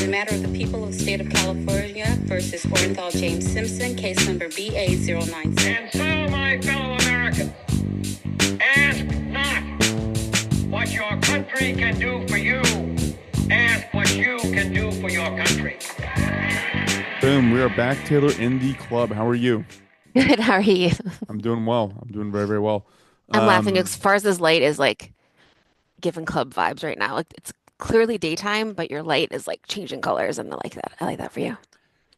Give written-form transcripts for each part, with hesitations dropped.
In the matter of the people of the state of California versus Orenthal James Simpson, case number BA096. And so, my fellow Americans, ask not what your country can do for you. Ask what you can do for your country. Boom, we are back, Taylor, in the club. How are you? Good. How are you? I'm doing well. I'm doing very, very well. I'm laughing as far as this light is like giving club vibes right now. Like it's clearly daytime, but your light is like changing colors, and I like that. I like that for you.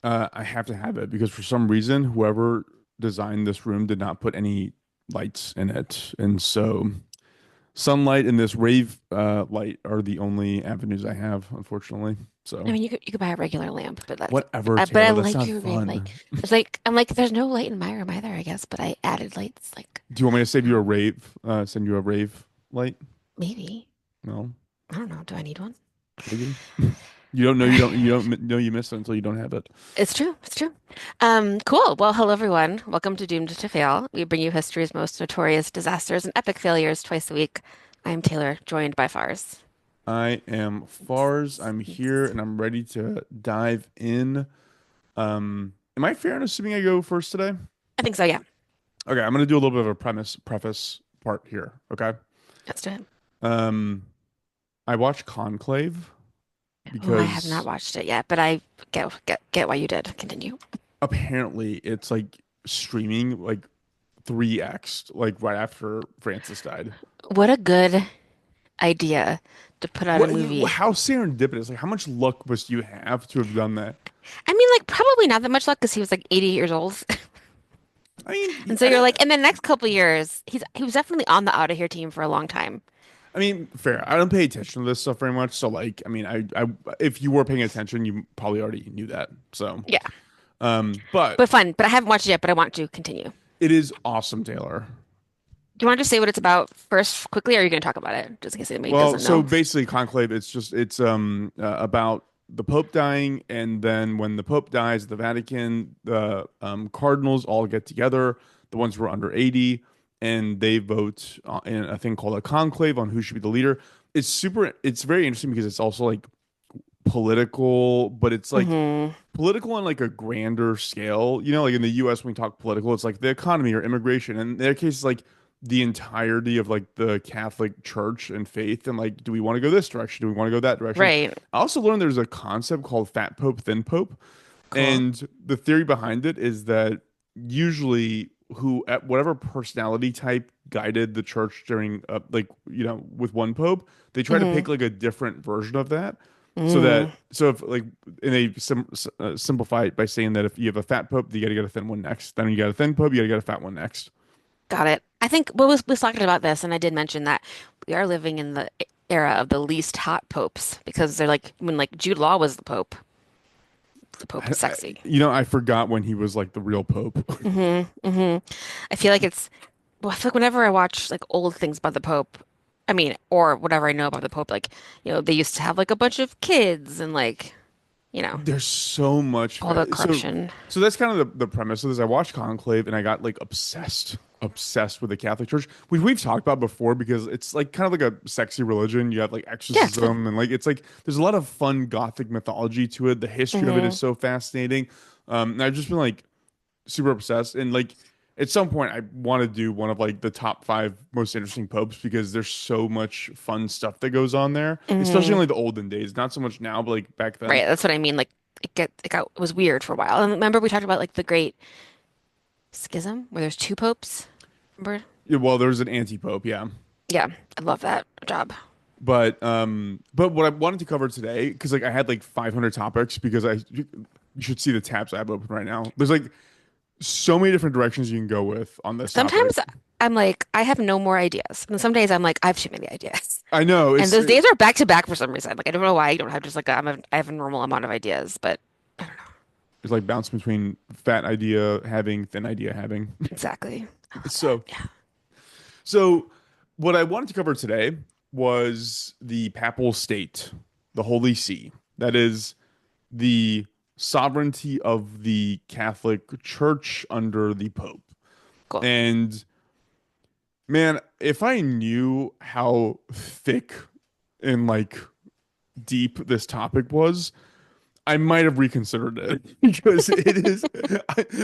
I have to have it because for some reason, whoever designed this room did not put any lights in it. And so sunlight and this rave light are the only avenues I have, unfortunately. So I mean, you could buy a regular lamp, but that's whatever, but Taylor, I that's like not your ring fun. light. It's like I'm like there's no light in my room either, I guess, but I added lights like Do you want me to save you a rave? Send you a rave light? maybe. No, I don't know. Do I need one? maybe. You don't know. You don't. You don't know. You miss it until you don't have it. It's true. It's true. Cool. Well, hello everyone. Welcome to Doomed to Fail. We bring you history's most notorious disasters and epic failures twice a week. I'm Taylor, joined by Fars. I am Fars. I'm here and I'm ready to dive in. Am I fair in assuming I go first today? I think so, yeah. Okay, I'm gonna do a little bit of a preface part here. Okay. Let's do it. I watched Conclave Oh, I have not because watched it yet, but I get why you did. Continue. apparently it's like streaming like 3x like right after Francis died. What a good idea to put out a movie. How serendipitous? Like how much luck must you have to have done that? I mean, like probably not that much luck because he was like 80 years old. I mean, And so you're like, in the next couple of years, he was definitely on the out of here team for a long time. I mean, fair. I don't pay attention to this stuff very much, so like, I mean, I if you were paying attention, you probably already knew that. So, Yeah. but But fun. But I haven't watched it yet, but I want to continue. it is awesome, Taylor. Do you want to just say what it's about first quickly, or are you going to talk about it? Just in case anybody Well, doesn't so know. basically, Conclave, it's about the Pope dying, and then when the Pope dies, the Vatican, the cardinals all get together, the ones who are under 80, and they vote in a thing called a conclave on who should be the leader. It's very interesting because it's also like political, but it's like Hmm. political on like a grander scale. You know, like in the US, when we talk political, it's like the economy or immigration. And in their case, it's like the entirety of like the Catholic Church and faith. And like, do we want to go this direction? Do we want to go that direction? Right. I also learned there's a concept called fat Pope, thin Pope. Cool. And the theory behind it is that usually who at whatever personality type guided the church during like with one pope, they try to Hmm. pick like a different version of that Mm. so if like and they simplify it by saying that if you have a fat pope, you got to get a thin one next. Then you got a thin pope, you got to get a fat one next. Got it. I think we was talking about this, and I did mention that we are living in the era of the least hot popes because they're like when like Jude Law was the Pope is sexy. I forgot when he was like the real pope. I feel like I feel like whenever I watch like old things about the Pope, I mean, or whatever I know about the Pope, like, they used to have like a bunch of kids and like, you know, There's so much all the so corruption. so that's kind of the premise of this. I watched Conclave and I got like obsessed with the Catholic Church, which we've talked about before because it's like kind of like a sexy religion. You have like Yeah, it's fun. exorcism and like it's like there's a lot of fun Gothic mythology to it. The history of it is Hmm. so fascinating. And I've just been like super obsessed and like at some point I want to do one of like the top five most interesting popes because there's so much fun stuff that goes on there, especially in Hmm. like the olden days. Not so much now, but like back then. Right. That's what I mean. Like it was weird for a while. And remember we talked about like the Great Schism where there's two popes? Remember? Yeah, well, there's an anti-pope, yeah. Yeah, I love that job. But what I wanted to cover today, because like I had like 500 topics, because you should see the tabs I have open right now. There's like so many different directions you can go with on this topic. Sometimes I'm like, I have no more ideas. And some days I'm like, I have too many ideas. I know And those days are back to back for some reason. Like I don't know why I don't have just like I have a normal amount of ideas, but I don't know. it's like bounce between fat idea having, thin idea having. Exactly. I love that. So Yeah. so what I wanted to cover today was the Papal State, the Holy See. That is the sovereignty of the Catholic Church under the Pope. Cool. And man, if I knew how thick and like deep this topic was, I might have reconsidered it because it is.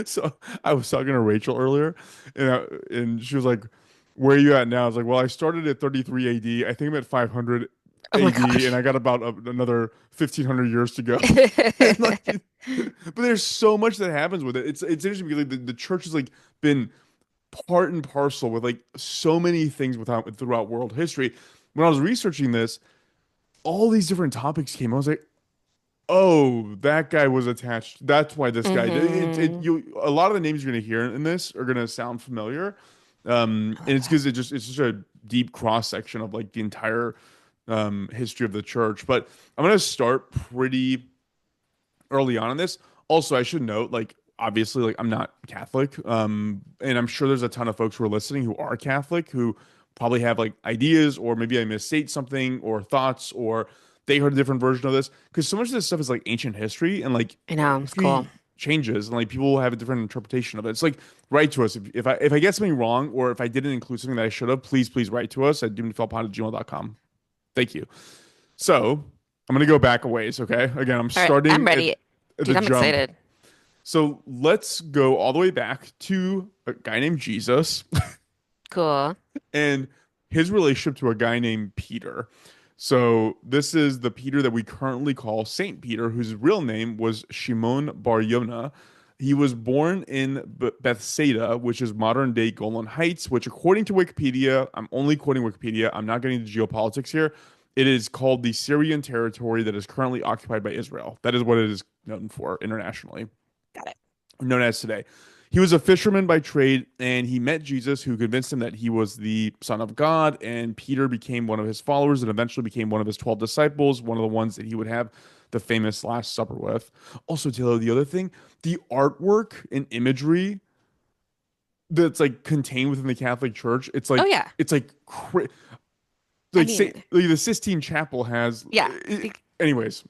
So I was talking to Rachel earlier, and she was like, "Where are you at now?" I was like, "Well, I started at 33 AD. I think I'm at 500 Oh my AD, and gosh. I got about another 1500 years to go." And like, but there's so much that happens with it. It's interesting because like, the church has like been part and parcel with like so many things throughout world history. When I was researching this, all these different topics came. I was like, oh, that guy was attached. That's why this guy did Hmm. a lot of the names you're gonna hear in this are gonna sound familiar. I And love it's that. because it's just a deep cross section of like the entire history of the church. But I'm gonna start pretty early on in this. Also, I should note, like, obviously, like, I'm not Catholic. And I'm sure there's a ton of folks who are listening who are Catholic who probably have like ideas, or maybe I misstate something, or thoughts, or they heard a different version of this. Because so much of this stuff is like ancient history, and like I know, it's cool. history changes, and like people will have a different interpretation of it. It's like, write to us if I get something wrong, or if I didn't include something that I should have, please write to us at doomedfellpod@gmail.com. Thank you. So I'm gonna go back a ways, okay? Again, I'm All right, I'm starting ready. at the Dude, I'm jump. excited. So let's go all the way back to a guy named Jesus Cool. and his relationship to a guy named Peter. So this is the Peter that we currently call Saint Peter, whose real name was Shimon Bar Yona. He was born in Bethsaida, which is modern day Golan Heights, which, according to Wikipedia, I'm only quoting Wikipedia, I'm not getting into geopolitics here. It is called the Syrian territory that is currently occupied by Israel. That is what it is known for internationally, Got it. known as today. He was a fisherman by trade, and he met Jesus, who convinced him that he was the Son of God. And Peter became one of his followers and eventually became one of his 12 disciples, one of the ones that he would have the famous Last Supper with. Also, Taylor, the other thing, the artwork and imagery that's like contained within the Catholic Church, Oh yeah. it's I like mean, say like the Sistine Chapel has. yeah. Anyways,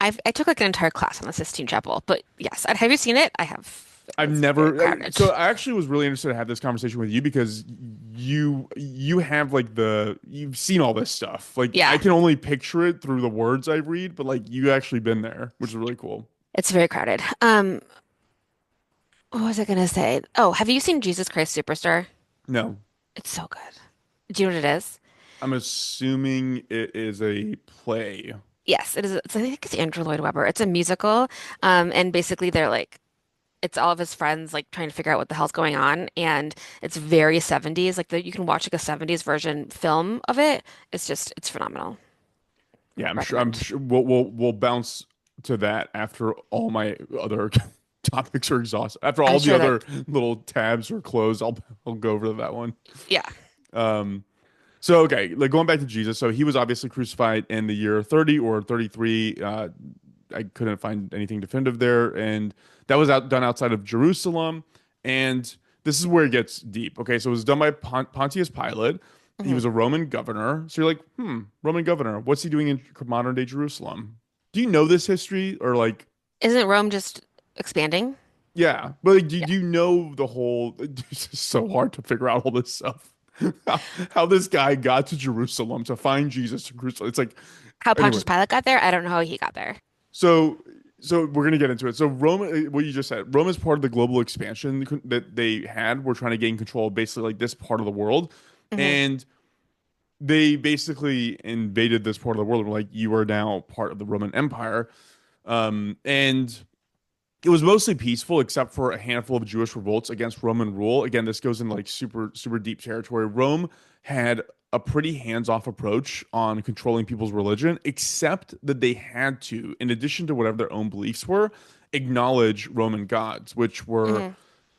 I took like an entire class on the Sistine Chapel, but yes, have you seen it? I have. I've It's very never. crowded. So I actually was really interested to have this conversation with you because you have like you've seen all this stuff. Like I Yeah, can only picture it through the words I read, but like you actually been there, which is really cool. it's very crowded. What was I gonna say? Oh, have you seen Jesus Christ Superstar? No, It's so good. Do you know what it is? I'm assuming it is a play. Yes, it is. I think it's Andrew Lloyd Webber. It's a musical. And basically they're like it's all of his friends like trying to figure out what the hell's going on, and it's very 70s. Like you can watch like a 70s version film of it. It's phenomenal. Yeah, I'm sure. I'm Recommend. sure we'll bounce to that after all my other topics are exhausted. After I'm all the sure other that little tabs are closed, I'll go over to that one. yeah. Um, So okay, like going back to Jesus, so he was obviously crucified in the year 30 or 33. I couldn't find anything definitive there, and that was done outside of Jerusalem. And this is where it gets deep. Okay, so it was done by Pontius Pilate. He Mhm. was a Roman governor. So you're like, Roman governor, what's he doing in modern day Jerusalem? Do you know this history, or like, Isn't Rome just expanding? yeah, but like, Yeah. do you know the whole? It's just so hard to figure out all this stuff. How this guy got to Jerusalem to find Jesus to Jerusalem. It's like, How anyway. Pontius Pilate got there? I don't know how he got there. So, so we're gonna get into it. So Rome, what you just said, Rome is part of the global expansion that they had. We're trying to gain control of basically like this part of the world, Hmm. and they basically invaded this part of the world. We're like, you are now part of the Roman Empire, and it was mostly peaceful except for a handful of Jewish revolts against Roman rule. Again, this goes into like super deep territory. Rome had a pretty hands-off approach on controlling people's religion, except that they had to, in addition to whatever their own beliefs were, acknowledge Roman gods, Hmm.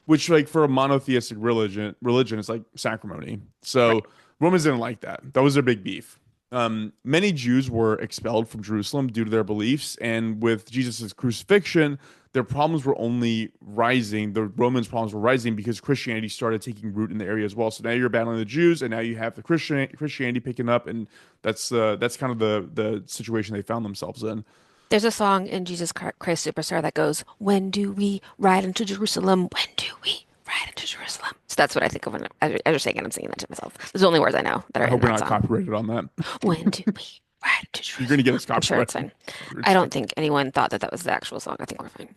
which like for a monotheistic religion is like sacrimony. So Right. Romans didn't like that. That was their big beef. Many Jews were expelled from Jerusalem due to their beliefs, and with Jesus' crucifixion, their problems were only rising. The Romans' problems were rising because Christianity started taking root in the area as well. So now you're battling the Jews, and now you have the Christianity picking up, and that's kind of the situation they found themselves in. There's a song in Jesus Christ Superstar that goes, "When do we ride into Jerusalem? When do we ride into Jerusalem?" So that's what I think of when as you're saying it, I'm singing that to myself. Those are the only words I know that are I in hope we're that not song. copyrighted on that. When do we Right to You're going to Jerusalem. get us I'm sure copyright. it's fine. It's I fine. don't think anyone thought that that was the actual song. I think we're fine.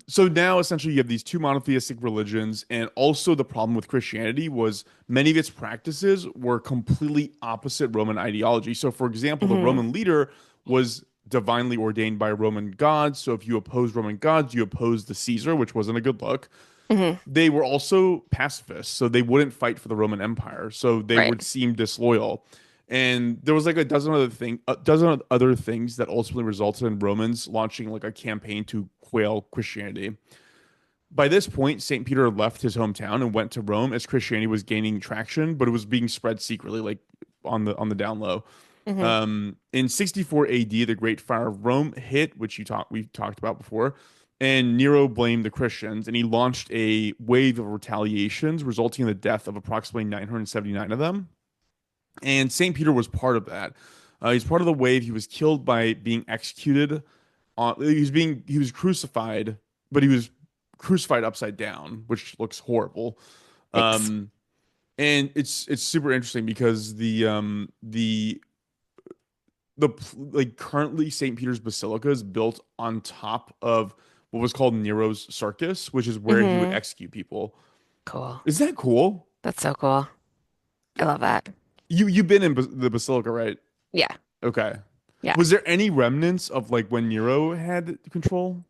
So now essentially you have these two monotheistic religions, and also the problem with Christianity was many of its practices were completely opposite Roman ideology. So, for example, the Hmm. Roman leader was divinely ordained by Roman gods. So, if you oppose Roman gods, you oppose the Caesar, which wasn't a good look. Hmm. They were also pacifists, so they wouldn't fight for the Roman Empire. So they Right. would seem disloyal. And there was like a dozen other things that ultimately resulted in Romans launching like a campaign to quail Christianity. By this point, St. Peter left his hometown and went to Rome as Christianity was gaining traction, but it was being spread secretly, like on the down low. Hmm. In 64 AD, the Great Fire of Rome hit, which we talked about before, and Nero blamed the Christians, and he launched a wave of retaliations, resulting in the death of approximately 979 of them. And St. Peter was part of that. He's part of the wave. He was killed by being executed. He was crucified, but he was crucified upside down, which looks horrible. Yikes. Um, and it's super interesting because the like currently St. Peter's Basilica is built on top of what was called Nero's Circus, which is where he would Hmm. execute people. Cool. Is that cool? That's so cool. I love that. You've been in the Basilica, right? Yeah. Okay. Yeah. Was there any remnants of like when Nero had control?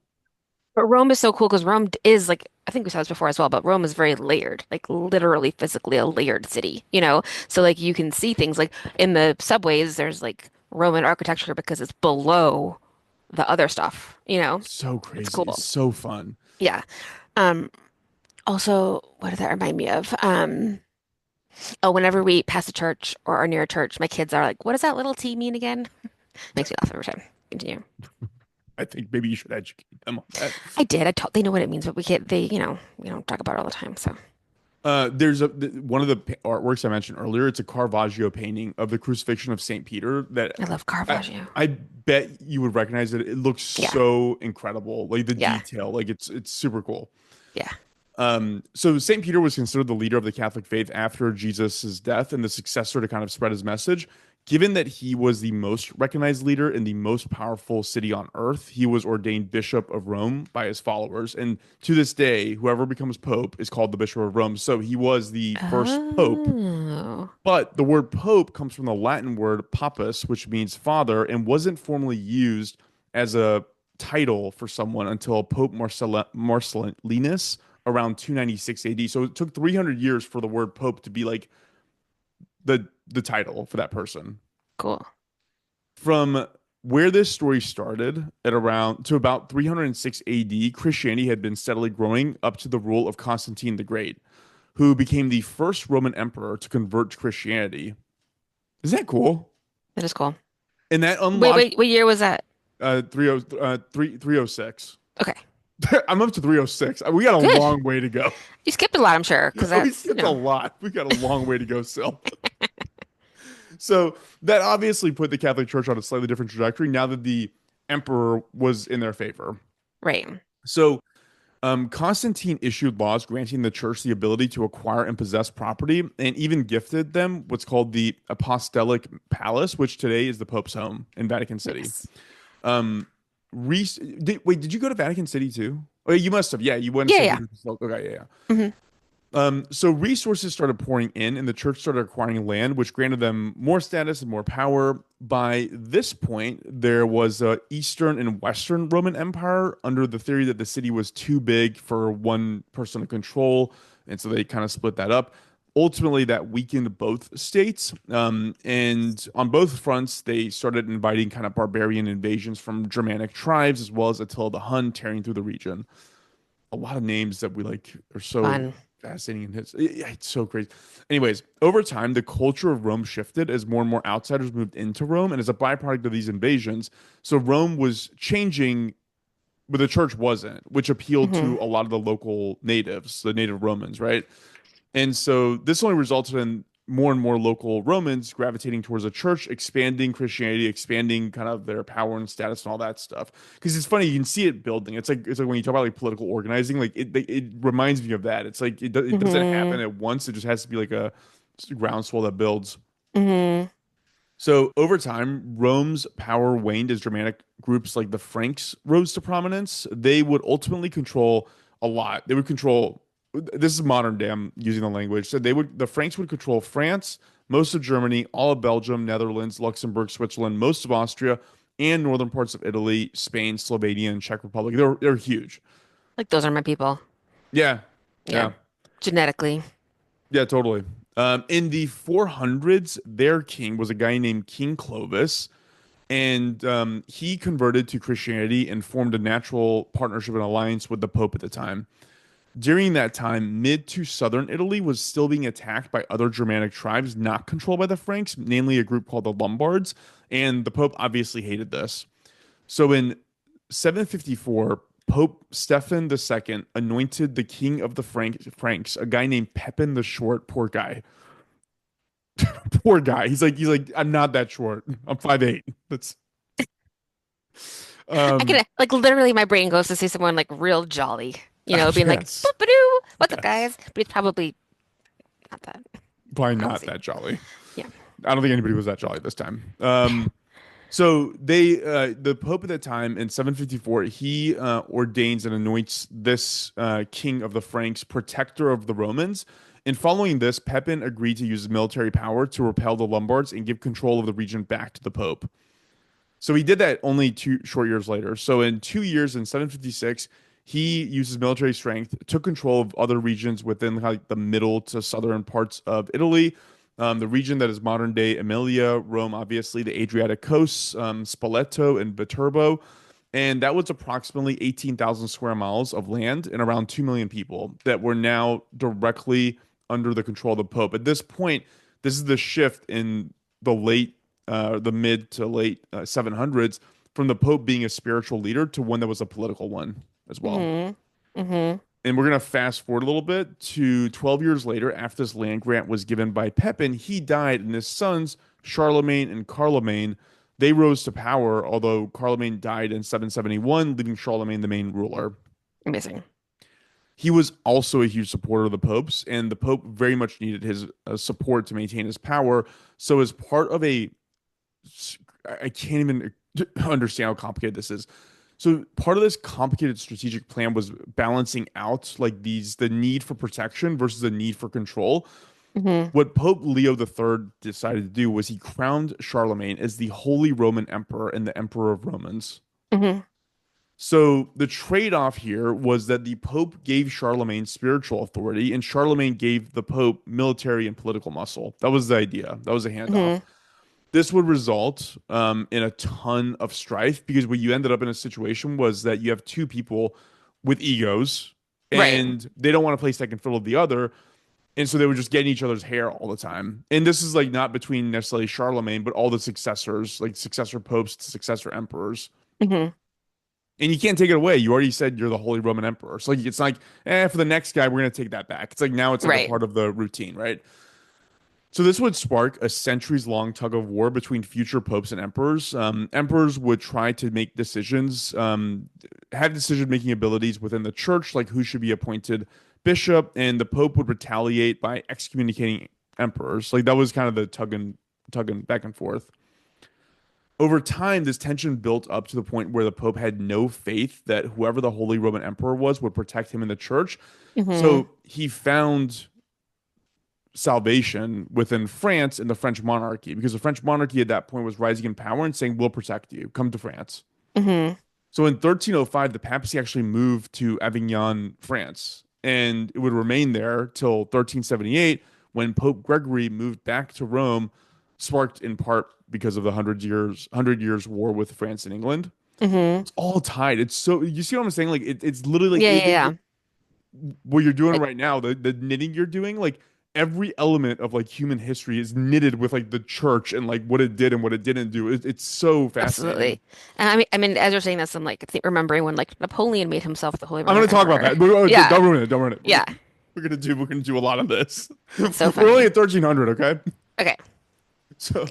But Rome is so cool because Rome is like, I think we saw this before as well, but Rome is very layered, like literally physically a layered city, you know? So like you can see things like in the subways, there's like Roman architecture because it's below the other stuff, you know? So It's crazy. It's cool. so fun. Yeah. Um, Also, what did that remind me of? Oh, whenever we pass a church or are near a church, my kids are like, what does that little T mean again? Makes me laugh every time. Continue. I think maybe you should educate them on that. I did. I told they know what it means, but we can't. They, we don't talk about it all the time. So There's one of the artworks I mentioned earlier. It's a Caravaggio painting of the crucifixion of Saint Peter that I love I, Caravaggio. I bet you would recognize it. It looks Yeah, so incredible, like the yeah, detail, like it's super cool. yeah. So Saint Peter was considered the leader of the Catholic faith after Jesus' death and the successor to kind of spread his message. Given that he was the most recognized leader in the most powerful city on earth, he was ordained Bishop of Rome by his followers. And to this day, whoever becomes Pope is called the Bishop of Rome. So he was the first Pope. Oh, But the word Pope comes from the Latin word papus, which means father, and wasn't formally used as a title for someone until Pope Marcellinus around 296 AD. So it took 300 years for the word Pope to be like the title for that person. cool. From where this story started at around to about 306 AD, Christianity had been steadily growing up to the rule of Constantine the Great, who became the first Roman emperor to convert to Christianity. Is that cool? That is cool. And that Wait, unlocked wait, what year was that? 306. Okay, I'm up to 306. We got a good. long way to go. You skipped a lot, I'm sure, because We that's, skipped a lot. We got a long way to go still. So that obviously put the Catholic Church on a slightly different trajectory now that the emperor was in their favor. right. So Constantine issued laws granting the church the ability to acquire and possess property, and even gifted them what's called the Apostolic Palace, which today is the Pope's home in Vatican City. Nice. Um, wait, did you go to Vatican City too? Oh, you must have. Yeah, you went to Yeah, St. yeah. Peter's Basilica. Okay, yeah, Hmm. so resources started pouring in, and the church started acquiring land, which granted them more status and more power. By this point, there was a Eastern and Western Roman Empire under the theory that the city was too big for one person to control, and so they kind of split that up. Ultimately, that weakened both states, and on both fronts, they started inviting kind of barbarian invasions from Germanic tribes as well as Attila the Hun tearing through the region. A lot of names that we like are so Fun. fascinating and it's so crazy. Anyways, over time, the culture of Rome shifted as more and more outsiders moved into Rome, and as a byproduct of these invasions, so Rome was changing, but the church wasn't, which appealed Hmm. to a lot of the local natives, the native Romans, right? And so this only resulted in more and more local Romans gravitating towards the church, expanding Christianity, expanding kind of their power and status and all that stuff. Because it's funny, you can see it building. It's like when you talk about like political organizing, like it reminds me of that. It's like it doesn't Hmm. happen at once. It just has to be like a groundswell that builds. Hmm. So over time, Rome's power waned as Germanic groups like the Franks rose to prominence. They would ultimately control a lot. They would control, this is modern day, I'm using the language. So the Franks would control France, most of Germany, all of Belgium, Netherlands, Luxembourg, Switzerland, most of Austria, and northern parts of Italy, Spain, Slovenia, and Czech Republic. They're huge. Like those are my people. Yeah. Yeah. Yeah. Genetically. Yeah, totally. In the 400s, their king was a guy named King Clovis, and he converted to Christianity and formed a natural partnership and alliance with the Pope at the time. During that time, mid to southern Italy was still being attacked by other Germanic tribes not controlled by the Franks, namely a group called the Lombards, and the Pope obviously hated this. So in 754, Pope Stephen II anointed the king of the Franks, a guy named Pepin the Short. Poor guy. Poor guy. He's like, I'm not that short. I'm 5'8". That's I um could like literally my brain goes to see someone like real jolly, being like, yes. boop-a-doo, what's up, Yes. guys? But it's probably not that Probably not cozy. that jolly. Yeah. I don't think anybody was that jolly this time. So the Pope at the time in 754, he ordains and anoints this king of the Franks, protector of the Romans. And following this, Pepin agreed to use military power to repel the Lombards and give control of the region back to the Pope. So he did that only 2 short years later. So in 2 years, in 756, he used his military strength, took control of other regions within like the middle to southern parts of Italy, the region that is modern day Emilia, Rome, obviously the Adriatic coasts, Spoleto and Viterbo, and that was approximately 18,000 square miles of land and around 2 million people that were now directly under the control of the Pope. At this point, this is the shift in the mid to late 700s from the Pope being a spiritual leader to one that was a political one as well. Hmm. Hmm. And we're going to fast forward a little bit to 12 years later, after this land grant was given by Pepin, he died, and his sons, Charlemagne and Carloman, they rose to power, although Carloman died in 771, leaving Charlemagne the main ruler. Amazing. He was also a huge supporter of the popes, and the pope very much needed his support to maintain his power. So, as part of I can't even understand how complicated this is. So part of this complicated strategic plan was balancing out like the need for protection versus the need for control. Hmm. What Pope Leo III decided to do was he crowned Charlemagne as the Holy Roman Emperor and the Emperor of Romans. Hmm. So the trade-off here was that the Pope gave Charlemagne spiritual authority and Charlemagne gave the Pope military and political muscle. That was the idea. That was a handoff. Hmm. This would result in a ton of strife because what you ended up in a situation was that you have two people with egos Right. and they don't want to play second fiddle to the other. And so they were just getting each other's hair all the time. And this is like not between necessarily Charlemagne, but all the successors, like successor popes, successor emperors. Hmm. And you can't take it away. You already said you're the Holy Roman Emperor. So like it's like, for the next guy, we're gonna take that back. It's like now it's like a Right. part of the routine, right? So this would spark a centuries-long tug of war between future popes and emperors. Emperors would try to make decisions, have decision-making abilities within the church, like who should be appointed bishop, and the pope would retaliate by excommunicating emperors. Like that was kind of the tugging back and forth. Over time, this tension built up to the point where the pope had no faith that whoever the Holy Roman Emperor was would protect him in the church. Hmm. So he found salvation within France and the French monarchy because the French monarchy at that point was rising in power and saying, "We'll protect you. Come to France." Hmm. So in 1305, the papacy actually moved to Avignon, France, and it would remain there till 1378 when Pope Gregory moved back to Rome, sparked in part because of the hundred years war with France and England. Hmm. It's all tied. It's so you see what I'm saying? Like it's literally like Yeah, yeah, yeah. what you're doing Like right now, the knitting you're doing, like every element of like human history is knitted with like the church and like what it did and what it didn't do. It's so fascinating. absolutely. And I mean, as you're saying this, I'm like remembering when like Napoleon made himself the Holy I'm Roman gonna talk about Emperor. that. Yeah. Don't ruin it. Don't ruin it. Yeah. We're gonna do a lot of this. So We're only funny. at 1300, okay? Okay. So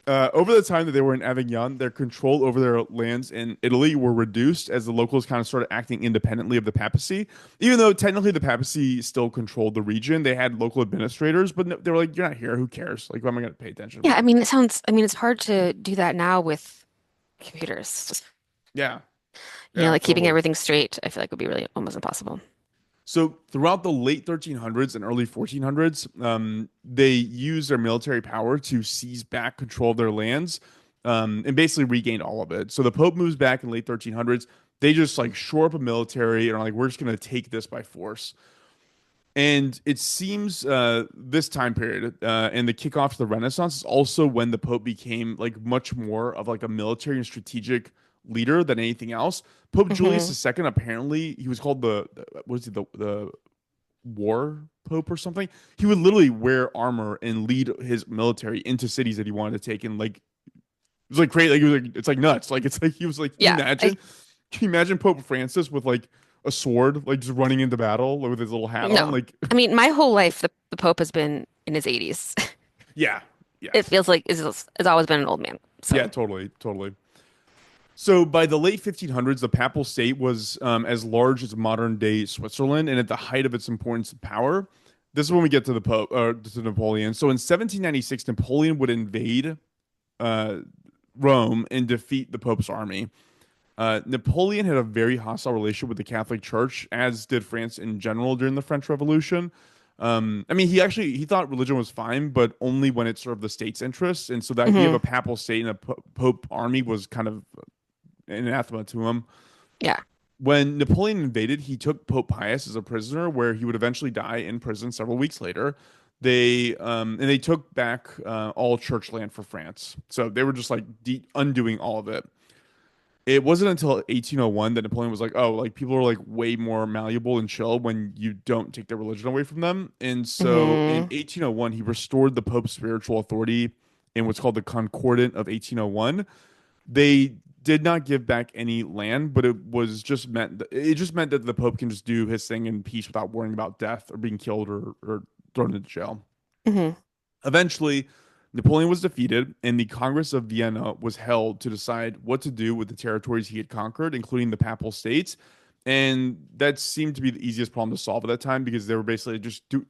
Over the time that they were in Avignon, their control over their lands in Italy were reduced as the locals kind of started acting independently of the papacy. Even though technically the papacy still controlled the region, they had local administrators, but they were like, "You're not here. Who cares? Like, why am I going to pay attention Yeah, I about?" mean, I mean, it's hard to do that now with computers. Yeah, You know, yeah, like keeping totally. everything straight, I feel like would be really almost impossible. So throughout the late 1300s and early 1400s, they used their military power to seize back control of their lands, and basically regained all of it. So the Pope moves back in late 1300s. They just like shore up a military and are like, we're just going to take this by force. And it seems this time period and the kickoff to the Renaissance is also when the Pope became like much more of like a military and strategic leader than anything else. Pope Julius Hmm. II, apparently, he was called what is it, the war pope or something. He would literally wear armor and lead his military into cities that he wanted to take. And like, it was like crazy. Like, it was like, it's like nuts. Like, it's like, he was like, Yeah, can you imagine Pope Francis with like a sword, like just running into battle with his little hat on? no. Like, I mean, my whole life, the Pope has been in his 80s. yeah, It yes. feels like it's always been an old man. Yeah, So, totally, totally. So by the late 1500s, the papal state was as large as modern day Switzerland and at the height of its importance and power. This is when we get to the Pope, to Napoleon. So in 1796, Napoleon would invade uh, Rome and defeat the Pope's army. Napoleon had a very hostile relationship with the Catholic Church, as did France in general during the French Revolution. I mean, he thought religion was fine, but only when it served the state's interests. And so the idea of hmm. a papal state and a Pope army was kind of anathema to him. Yeah. When Napoleon invaded, he took Pope Pius as a prisoner, where he would eventually die in prison several weeks later. They took back all church land for France, so they were just like undoing all of it. It wasn't until 1801 that Napoleon was like, "Oh, like people are like way more malleable and chill when you don't take their religion away from them." And so in Hmm. 1801, he restored the Pope's spiritual authority in what's called the Concordat of 1801. They did not give back any land, but it just meant that the Pope can just do his thing in peace without worrying about death or being killed or thrown into jail. Hmm. Eventually, Napoleon was defeated, and the Congress of Vienna was held to decide what to do with the territories he had conquered, including the Papal States. And that seemed to be the easiest problem to solve at that time because they were basically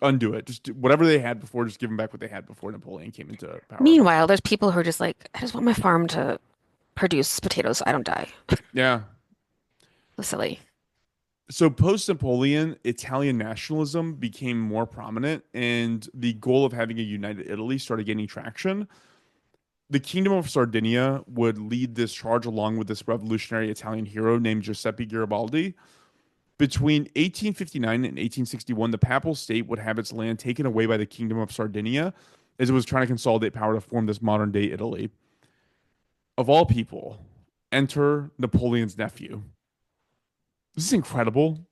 undo it, just do whatever they had before, just give them back what they had before Napoleon came into power. Meanwhile, there's people who are just like, I just want my farm to produce potatoes so I don't die. Yeah. So silly. So post Napoleon, Italian nationalism became more prominent, and the goal of having a united Italy started gaining traction. The Kingdom of Sardinia would lead this charge along with this revolutionary Italian hero named Giuseppe Garibaldi. Between 1859 and 1861, the Papal State would have its land taken away by the Kingdom of Sardinia as it was trying to consolidate power to form this modern day Italy. Of all people, enter Napoleon's nephew. This is incredible.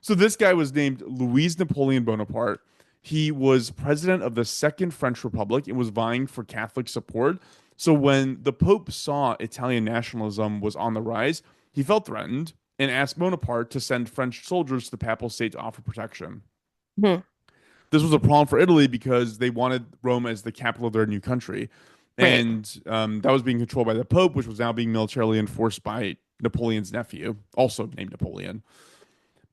So this guy was named Louis Napoleon Bonaparte. He was president of the Second French Republic and was vying for Catholic support. So when the Pope saw Italian nationalism was on the rise, he felt threatened and asked Bonaparte to send French soldiers to the Papal State to offer protection. Hmm. This was a problem for Italy because they wanted Rome as the capital of their new country. Right. And that was being controlled by the Pope, which was now being militarily enforced by Napoleon's nephew, also named Napoleon.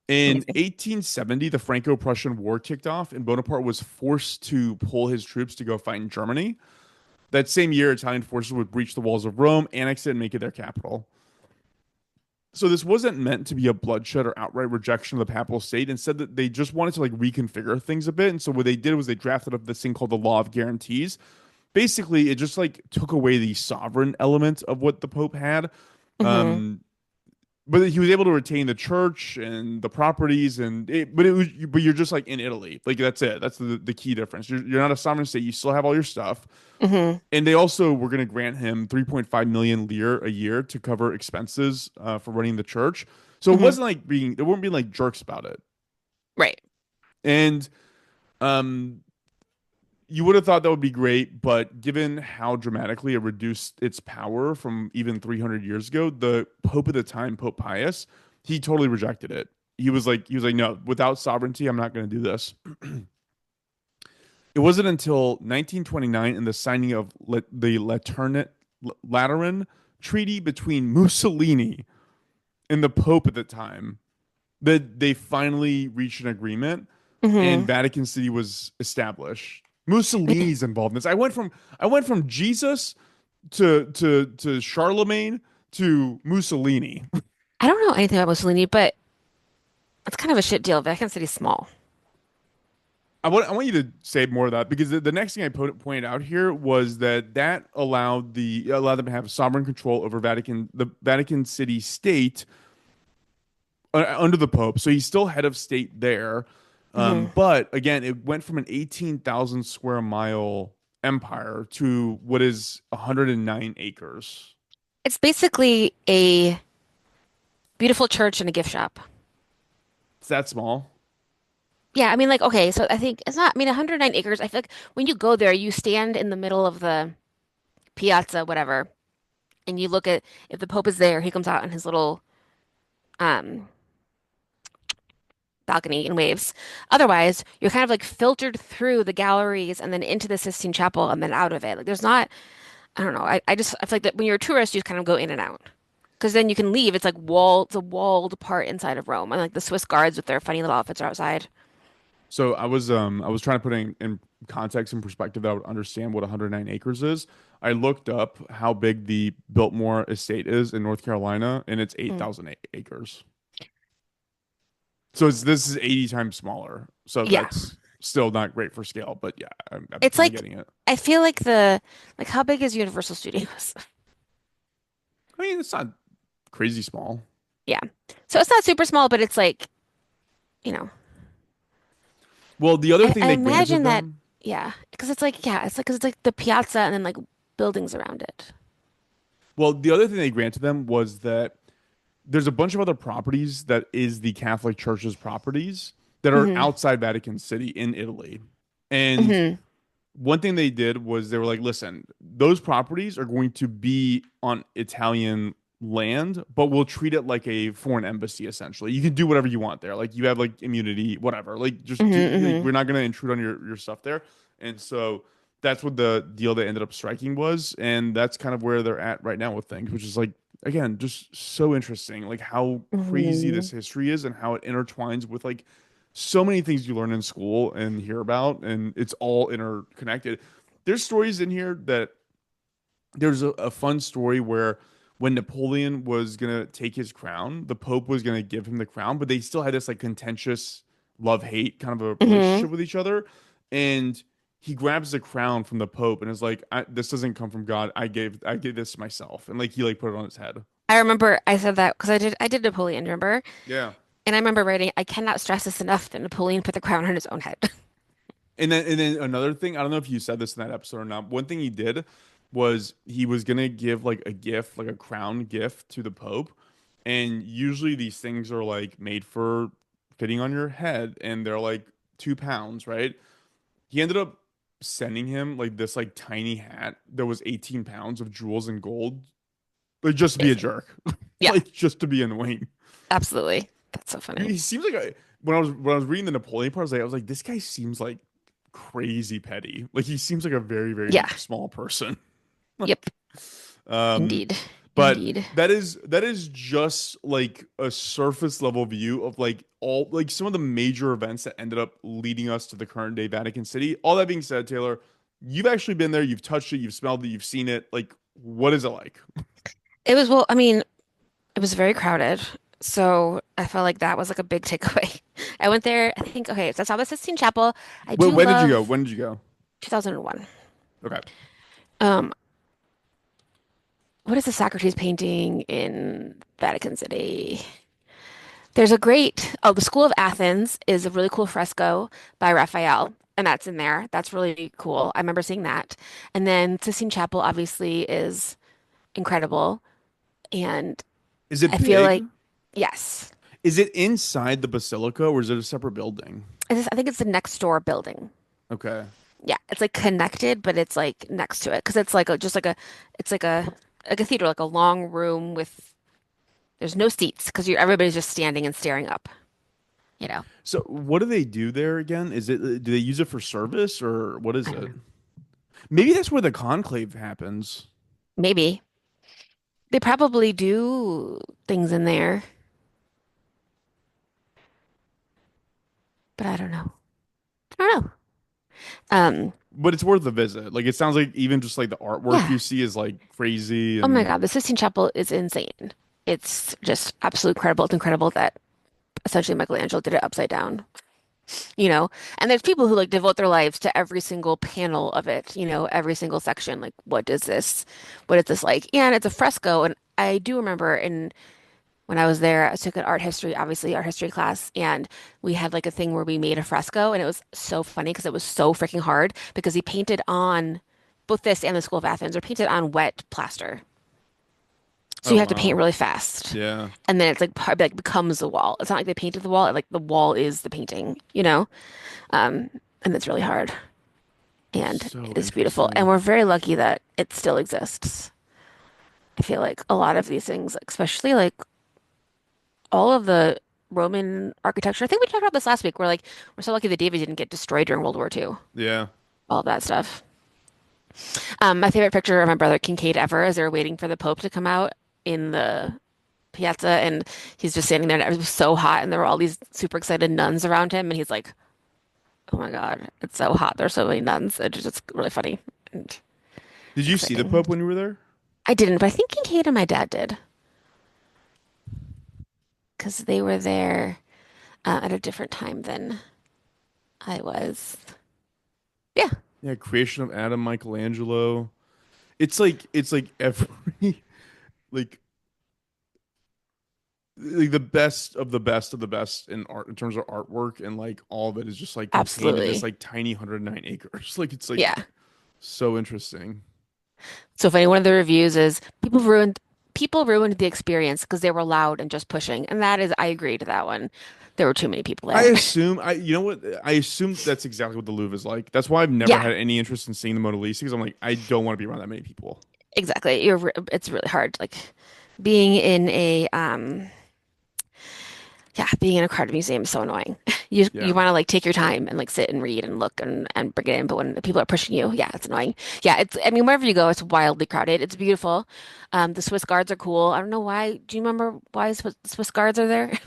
In Amazing. 1870, the Franco-Prussian War kicked off, and Bonaparte was forced to pull his troops to go fight in Germany. That same year, Italian forces would breach the walls of Rome, annex it, and make it their capital. So this wasn't meant to be a bloodshed or outright rejection of the papal state. Instead, that they just wanted to like reconfigure things a bit. And so what they did was they drafted up this thing called the Law of Guarantees. Basically, it just like took away the sovereign element of what the Pope had. Hmm. Um, but he was able to retain the church and the properties but you're just like in Italy, like that's it, that's the key difference. You're not a sovereign state, you still have all your stuff. Hmm. And they also were going to grant him 3.5 million lire a year to cover expenses for running the church, so it Hmm. wasn't like being they weren't being like jerks about it. Right. And um you would have thought that would be great, but given how dramatically it reduced its power from even 300 years ago, the Pope at the time, Pope Pius, he totally rejected it. He was like, no, without sovereignty, I'm not going to do this. It wasn't until 1929 and the signing of the Lateran Treaty between Mussolini and the Pope at the time that they finally reached an agreement and Hmm. Vatican City was established. Mussolini's involved in this. I went from Jesus to Charlemagne to Mussolini. I don't know anything about Mussolini, but it's kind of a shit deal. Vatican City's small. I want you to say more of that because the next thing I pointed out here was that allowed them to have sovereign control over the Vatican City state under the Pope. So he's still head of state there. Hmm. But again, it went from an 18,000 square mile empire to what is 109 acres. It's basically a beautiful church and a gift shop. It's that small. Yeah, I mean, like, okay, so I think it's not, I mean, 109 acres. I feel like when you go there, you stand in the middle of the piazza, whatever, and you look at if the Pope is there, he comes out in his little um balcony and waves. Otherwise, you're kind of like filtered through the galleries and then into the Sistine Chapel and then out of it. Like, there's not, I don't know. I feel like that when you're a tourist, you just kind of go in and out. Because then you can leave. It's like it's a walled part inside of Rome. And like the Swiss guards with their funny little outfits are outside. So I was trying to put in context and perspective that I would understand what 109 acres is. I looked up how big the Biltmore estate is in North Carolina, and it's Mm. 8,000 acres. So this is 80 times smaller. So Yeah. that's still not great for scale, but yeah, I'm It's kind of like getting it. I feel like like how big is Universal Studios? I mean, it's not crazy small. Yeah. So it's not super small, but it's like, you know, Well, the other thing I they granted imagine that, them, yeah, because it's like, yeah, it's like, because it's like the piazza and then like buildings around it. well, the other thing they granted them was that there's a bunch of other properties that is the Catholic Church's properties that are Hmm. outside Vatican City in Italy. And Hmm. one thing they did was they were like, listen, those properties are going to be on Italian land, but we'll treat it like a foreign embassy essentially. You can do whatever you want there. Like you have like immunity, whatever. Like just do Hmm. like Hmm. we're not going to intrude on your stuff there. And so that's what the deal they ended up striking was, and that's kind of where they're at right now with things, which is like again, just so interesting like how crazy Hmm. this history is and how it intertwines with like so many things you learn in school and hear about, and it's all interconnected. There's stories in here that there's a fun story where when Napoleon was gonna take his crown, the Pope was gonna give him the crown, but they still had this like contentious love-hate kind of a Hmm. relationship with each other. And he grabs the crown from the Pope and is like, "This doesn't come from God. I gave this to myself," and like he like put it on his head. I remember I said that because I did Napoleon, remember? Yeah. And I remember writing, I cannot stress this enough that Napoleon put the crown on his own head. And then another thing, I don't know if you said this in that episode or not. One thing he did was he was gonna give like a gift, like a crown gift to the Pope. And usually these things are like made for fitting on your head and they're like 2 pounds, right? He ended up sending him like this like tiny hat that was 18 pounds of jewels and gold, like just to be a Amazing. jerk. Yeah, Like just to be annoying. absolutely. That's so funny. He seems like when I was reading the Napoleon part, I was like, this guy seems like crazy petty. Like he seems like a very, very Yeah. small person. Yep. Um, Indeed. but Indeed. that is just like a surface level view of like all like some of the major events that ended up leading us to the current day Vatican City. All that being said, Taylor, you've actually been there, you've touched it, you've smelled it, you've seen it. Like, what is it like? It was, well, I mean, it was very crowded. So I felt like that was like a big takeaway. I went there, I think, okay, so I saw the Sistine Chapel. I do When did you go? love When did you go? 2001. Okay. Um, what is the Socrates painting in Vatican City? There's a great, oh, the School of Athens is a really cool fresco by Raphael, and that's in there. That's really cool. I remember seeing that. And then Sistine Chapel obviously is incredible. And Is it I feel big? like, yes, Is it inside the basilica or is it a separate building? I think it's the next door building. Okay. Yeah, it's like connected, but it's like next to it because it's like just like it's like a cathedral, like a long room with there's no seats because you everybody's just standing and staring up. you know. So what do they do there again? Is it do they use it for service or what is I don't it? know. Maybe that's where the conclave happens. Maybe they probably do things in there, but I don't know. I don't know. Um, But it's worth a visit. Like it sounds like even just like the artwork yeah. you see is like crazy Oh my and God, the Sistine Chapel is insane. It's just absolutely incredible. It's incredible that essentially Michelangelo did it upside down, you know? And there's people who like devote their lives to every single panel of it, you know, every single section. Like, what is this like? And it's a fresco. And I do remember when I was there, I took an art history, obviously art history class, and we had like a thing where we made a fresco, and it was so funny because it was so freaking hard because he painted on both this and the School of Athens are painted on wet plaster. So oh you have to paint wow. really fast. Yeah. And then it's like like becomes the wall. It's not like they painted the wall, like the wall is the painting, you know? Um, and it's really hard and So it's beautiful. And interesting. we're very lucky that it still exists. I feel like a lot of these things, especially like all of the Roman architecture. I think we talked about this last week. We're so lucky that David didn't get destroyed during World War II. Yeah. All of that stuff. My favorite picture of my brother Kincaid ever is they're waiting for the Pope to come out in the piazza, and he's just standing there, and it was so hot, and there were all these super excited nuns around him, and he's like, "Oh my God, it's so hot. There's so many nuns." It's just really funny and Did you see the exciting. Pope when you were there? I didn't, but I think Kincaid and my dad did because they were there at a different time than I was. Yeah, Yeah, creation of Adam Michelangelo. It's like every like like the best of the best of the best in art in terms of artwork and like all of it is just like contained in this absolutely. like tiny 109 acres. Like it's like Yeah. so interesting. So funny. One of the reviews is people ruined the experience because they were loud and just pushing, and that is I agree to that one. There were too many people I there. assume I you know what I assume that's exactly what the Louvre is like. That's why I've never Yeah, had any interest in seeing the Mona Lisa because I'm like I don't want to be around that many people. exactly. It's really hard. Like being in a yeah, being in a card museum is so annoying. You Yeah. want to like take your time and like sit and read and look and bring it in, but when people are pushing you, yeah, it's annoying. Yeah, it's I mean wherever you go, it's wildly crowded. It's beautiful. The Swiss guards are cool. I don't know why. Do you remember why Swiss guards are there?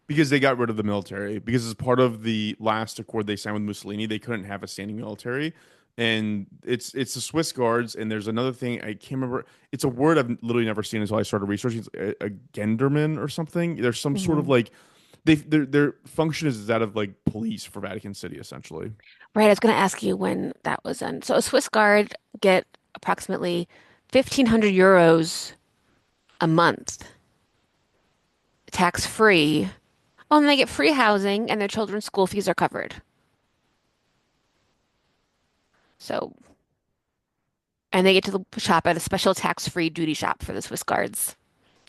Because they got rid of the military. Because as part of the last accord they signed with Mussolini, they couldn't have a standing military. And it's the Swiss Guards, and there's another thing I can't remember. It's a word I've literally never seen until I started researching. It's a gendarme or something. There's some sort of Mhm. like their function is that of like police for Vatican City, essentially. Right, I was going to ask you when that was done. So a Swiss guard get approximately 1,500 euros a month, tax free. Oh, and they get free housing and their children's school fees are covered. So, and they get to shop at a special tax-free duty shop for the Swiss guards.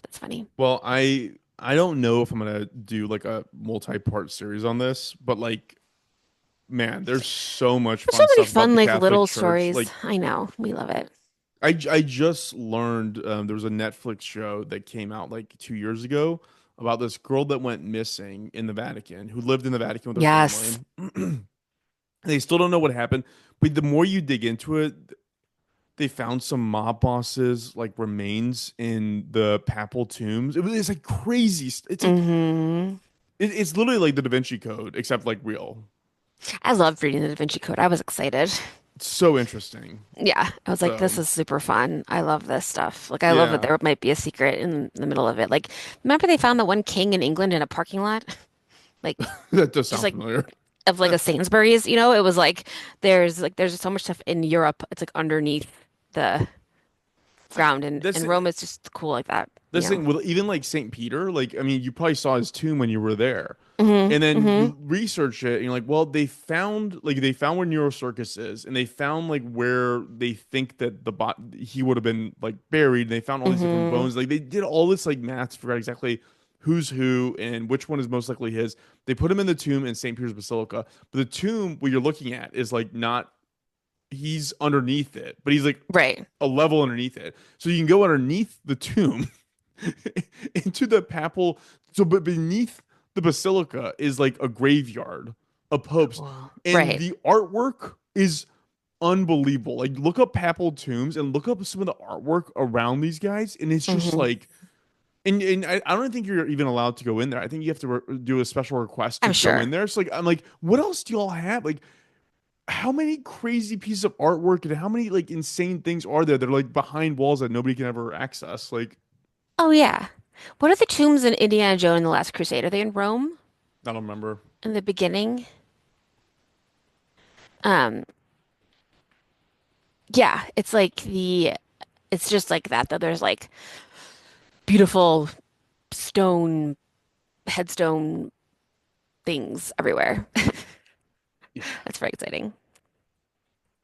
That's funny. Well, I don't know if I'm gonna do like a multi-part series on this, but like man, there's so much There's so fun many stuff about fun, the like Catholic little Church. stories. Like I know. We love it. I just learned there was a Netflix show that came out like 2 years ago about this girl that went missing in the Vatican, who lived in the Vatican with her Yes. family. They still don't know what happened, but the more you dig into it, they found some mob bosses like remains in the papal tombs. It's like crazy. It's like Hmm. it's literally like the Da Vinci Code, except like real. I loved reading the Da Vinci Code. I was excited. It's so interesting. Yeah, I was like, this So is super fun. I love this stuff. Like, I love that yeah, there might be a secret in the middle of it. Like, remember they found the one king in England in a parking lot? Like, that does just sound like familiar. of like a Sainsbury's, you know? It was like there's so much stuff in Europe. It's like underneath the ground, and That's and Rome is just cool like that, you this know? thing with even like Saint Peter. Like I mean, you probably saw his tomb when you were there, Hmm. and then Hmm. you research it, and you're like, well, they found where Nero Circus is, and they found like where they think that he would have been like buried. And they found all these different Hmm. bones. Like they did all this like math to figure out exactly who's who and which one is most likely his. They put him in the tomb in Saint Peter's Basilica, but the tomb what you're looking at is like not he's underneath it, but he's like Right. a level underneath it. So you can go underneath the tomb into the papal. So, but beneath the basilica is like a graveyard of popes, Well, and right. the artwork is unbelievable. Like look up papal tombs and look up some of the artwork around these guys, and it's just Hmm. like, and I don't think you're even allowed to go in there. I think you have to do a special request to I'm go sure. in there. So like I'm like, what else do y'all have? Like how many crazy pieces of artwork and how many like insane things are there that are like behind walls that nobody can ever access? Like Oh yeah. What are the tombs in Indiana Jones and the Last Crusade? Are they in Rome I don't remember. in the beginning? Um, yeah, it's just like that though. There's like beautiful stone headstone things everywhere. Yeah. That's very exciting.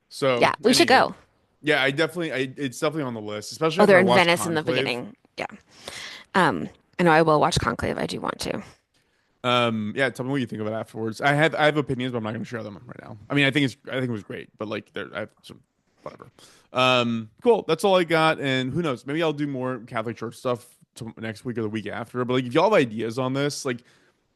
So Yeah, we should anywho, go. yeah, it's definitely on the list, especially Oh, after they're I in watched Venice in the Conclave. beginning. Yeah. I know I will watch Conclave. I do want to. Yeah, tell me what you think of it afterwards. I have opinions, but I'm not going to share them right now. I mean, I think it was great, but like there I have some whatever. Cool. That's all I got, and who knows? Maybe I'll do more Catholic Church stuff next week or the week after. But like, if y'all have ideas on this, like,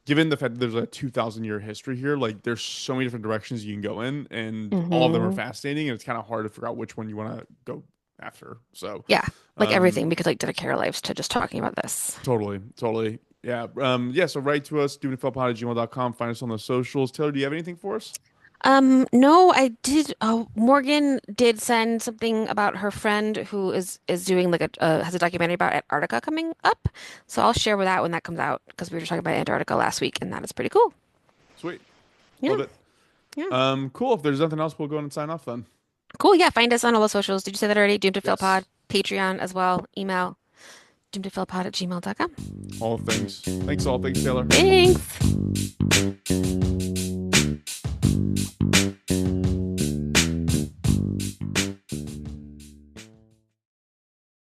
given the fact that there's a 2,000 year history here, like, there's so many different directions you can go in, and all of them are Hmm. fascinating, and it's kind of hard to figure out which one you want to go after. So, Yeah, like um, everything. We could like dedicate our lives to just talking about this. totally, totally. Yeah. Yeah. So write to us, doingitfellpod@gmail.com. Find us on the socials. Taylor, do you have anything for us? No, I did. Morgan did send something about her friend who is doing like a has a documentary about Antarctica coming up. So I'll share with that when that comes out because we were talking about Antarctica last week, and that is pretty cool. Sweet. Yeah, Love it. yeah, Cool. If there's nothing else, we'll go and sign off then. cool. Yeah, find us on all the socials. Did you say that already? Doomed to Fail Pod, Yes. Patreon as well. Email doomedtofailpod@gmail.com. All things. Thanks all. Thanks, Taylor. Thanks.